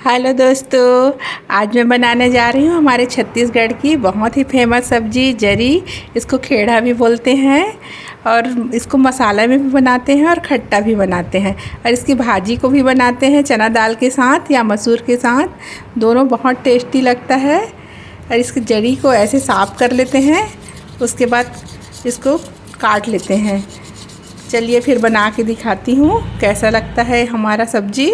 Hello दोस्तों, आज मैं बनाने जा रही हूँ हमारे छत्तीसगढ़ की बहुत ही फेमस सब्जी जरी। इसको खेड़ा भी बोलते हैं और इसको मसाला में भी बनाते हैं और खट्टा भी बनाते हैं और इसकी भाजी को भी बनाते हैं चना दाल के साथ या मसूर के साथ, दोनों बहुत टेस्टी लगता है। और इसकी जरी को ऐसे साफ़ कर लेते हैं, उसके बाद इसको काट लेते हैं। चलिए फिर बना के दिखाती हूँ कैसा लगता है हमारा सब्जी।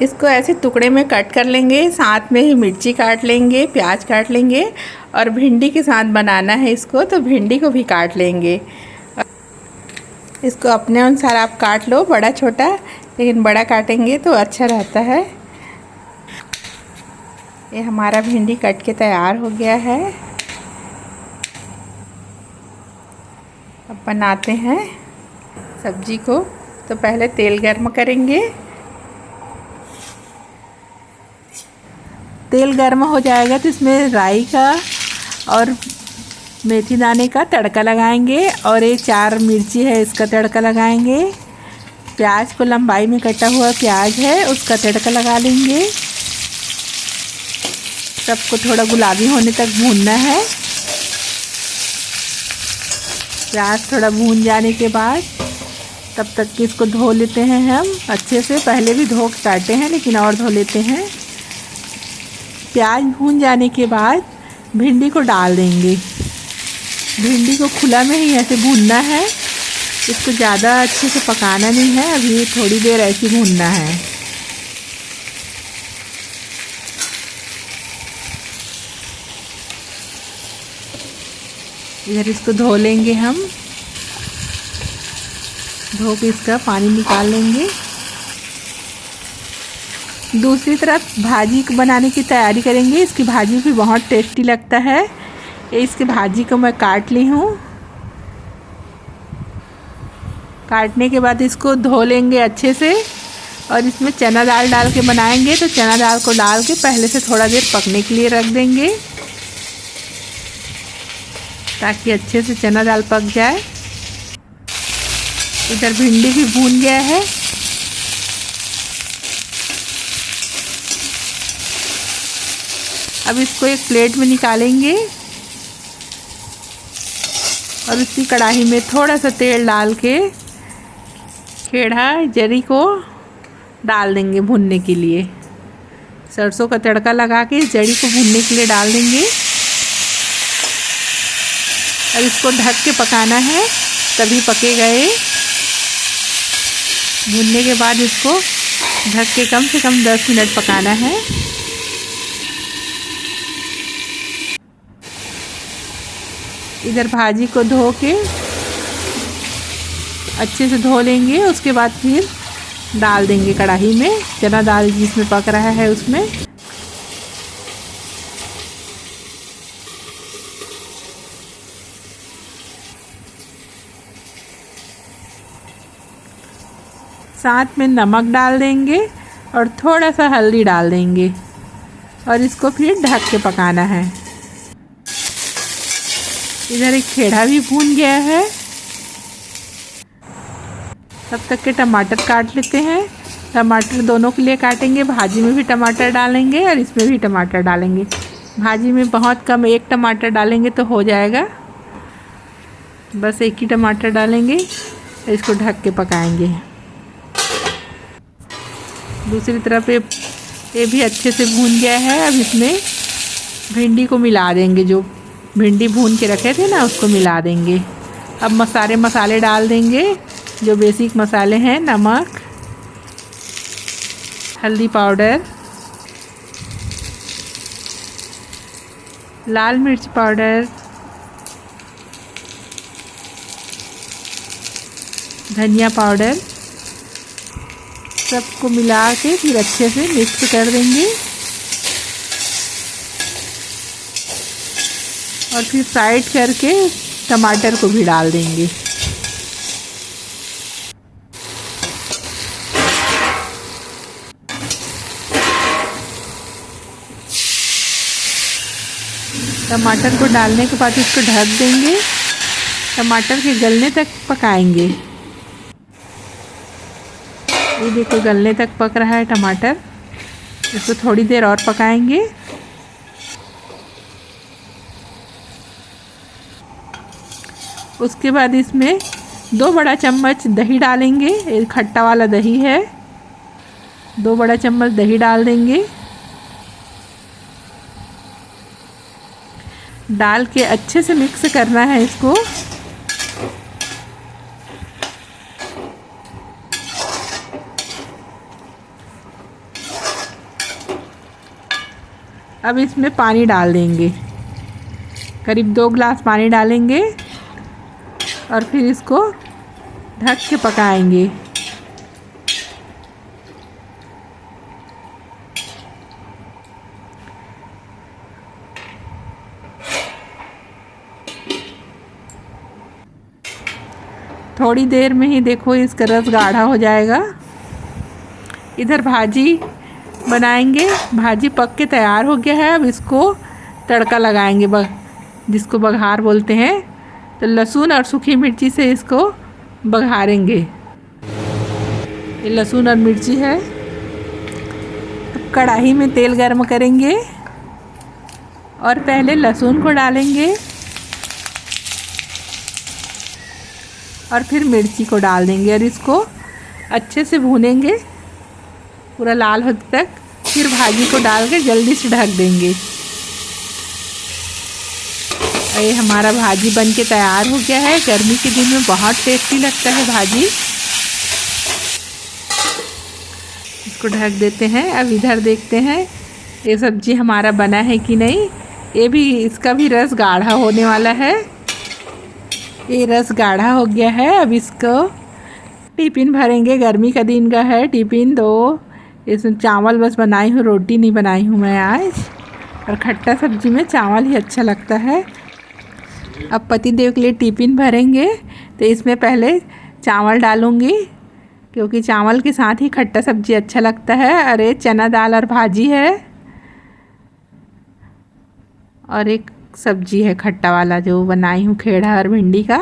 इसको ऐसे टुकड़े में कट कर लेंगे, साथ में ही मिर्ची काट लेंगे, प्याज काट लेंगे और भिंडी के साथ बनाना है इसको तो भिंडी को भी काट लेंगे। इसको अपने अनुसार आप काट लो, बड़ा छोटा, लेकिन बड़ा काटेंगे तो अच्छा रहता है। ये हमारा भिंडी कट के तैयार हो गया है। अब बनाते हैं सब्जी को। तो पहले तेल गर्म करेंगे। तेल गर्म हो जाएगा तो इसमें राई का और मेथी दाने का तड़का लगाएंगे और ये 4 मिर्ची है इसका तड़का लगाएंगे। प्याज को लंबाई में कटा हुआ प्याज है उसका तड़का लगा लेंगे। सबको थोड़ा गुलाबी होने तक भूनना है। प्याज थोड़ा भून जाने के बाद तब तक कि इसको धो लेते हैं हम अच्छे से। पहले भी धो के काटे हैं लेकिन और धो लेते हैं। प्याज भून जाने के बाद भिंडी को डाल देंगे। भिंडी को खुला में ही ऐसे भूनना है, इसको ज़्यादा अच्छे से पकाना नहीं है, अभी थोड़ी देर ऐसे भूनना है। इधर इसको धो लेंगे हम, धो के इसका पानी निकाल लेंगे। दूसरी तरफ भाजी को बनाने की तैयारी करेंगे। इसकी भाजी भी बहुत टेस्टी लगता है। ये इसकी भाजी को मैं काट ली हूँ। काटने के बाद इसको धो लेंगे अच्छे से और इसमें चना दाल डाल के बनाएंगे। तो चना दाल को डाल के पहले से थोड़ा देर पकने के लिए रख देंगे ताकि अच्छे से चना दाल पक जाए। इधर भिंडी भी भून गया है। अब इसको एक प्लेट में निकालेंगे और उसी कढ़ाई में थोड़ा सा तेल डाल के खेड़ा जरी को डाल देंगे भूनने के लिए। सरसों का तड़का लगा के जरी को भूनने के लिए डाल देंगे और इसको ढक के पकाना है, तभी पकेगा ये। भूनने के बाद इसको ढक के कम से कम 10 मिनट पकाना है। इधर भाजी को धो के अच्छे से धो लेंगे, उसके बाद फिर डाल देंगे कढ़ाई में चना दाल जिसमें पक रहा है उसमें। साथ में नमक डाल देंगे और थोड़ा सा हल्दी डाल देंगे और इसको फिर ढक के पकाना है। इधर एक खेड़ा भी भून गया है। तब तक के टमाटर काट लेते हैं। टमाटर दोनों के लिए काटेंगे, भाजी में भी टमाटर डालेंगे और इसमें भी टमाटर डालेंगे। भाजी में बहुत कम, 1 टमाटर डालेंगे तो हो जाएगा, बस 1 ही टमाटर डालेंगे और इसको ढक के पकाएंगे। दूसरी तरफ ये भी अच्छे से भून गया है। अब इसमें भिंडी को मिला देंगे, जो भिंडी भून के रखे थे ना उसको मिला देंगे। अब मसाले डाल देंगे, जो बेसिक मसाले हैं, नमक, हल्दी पाउडर, लाल मिर्च पाउडर, धनिया पाउडर, सबको मिला के फिर अच्छे से मिक्स कर देंगे और फिर फ्राइड करके टमाटर को भी डाल देंगे। टमाटर को डालने के बाद इसको ढक देंगे, टमाटर के गलने तक पकाएंगे। ये देखो गलने तक पक रहा है टमाटर। इसको थोड़ी देर और पकाएंगे। उसके बाद इसमें 2 बड़ा चम्मच दही डालेंगे। ये खट्टा वाला दही है, 2 बड़ा चम्मच दही डाल देंगे। डाल के अच्छे से मिक्स करना है इसको। अब इसमें पानी डाल देंगे, करीब 2 गिलास पानी डालेंगे और फिर इसको ढक के पकाएंगे। थोड़ी देर में ही देखो इसका रस गाढ़ा हो जाएगा। इधर भाजी बनाएंगे। भाजी पक के तैयार हो गया है। अब इसको तड़का लगाएंगे, जिसको बघार बोलते हैं। तो लहसुन और सूखी मिर्ची से इसको बघारेंगे। ये लहसुन और मिर्ची है। अब कढ़ाई में तेल गर्म करेंगे और पहले लहसुन को डालेंगे और फिर मिर्ची को डाल देंगे और इसको अच्छे से भूनेंगे पूरा लाल होने तक। फिर भाजी को डाल के जल्दी से ढक देंगे। ये हमारा भाजी बन के तैयार हो गया है। गर्मी के दिन में बहुत टेस्टी लगता है भाजी। इसको ढक देते हैं। अब इधर देखते हैं ये सब्जी हमारा बना है कि नहीं। ये भी, इसका भी रस गाढ़ा होने वाला है। ये रस गाढ़ा हो गया है। अब इसको टिफ़िन भरेंगे। गर्मी का दिन का है टिफ़िन। 2 इसमें चावल बस बनाई हूँ, रोटी नहीं बनाई हूँ मैं आज। और खट्टा सब्जी में चावल ही अच्छा लगता है। अब पति देव के लिए टिफ़िन भरेंगे तो इसमें पहले चावल डालूँगी, क्योंकि चावल के साथ ही खट्टा सब्जी अच्छा लगता है। और ये चना दाल और भाजी है और एक सब्जी है खट्टा वाला जो बनाई हूँ, खेड़ा और भिंडी का।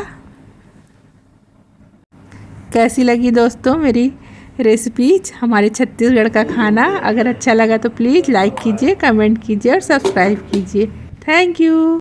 कैसी लगी दोस्तों मेरी रेसिपीज, हमारे छत्तीसगढ़ का खाना? अगर अच्छा लगा तो प्लीज़ लाइक कीजिए, कमेंट कीजिए और सब्सक्राइब कीजिए। Thank you.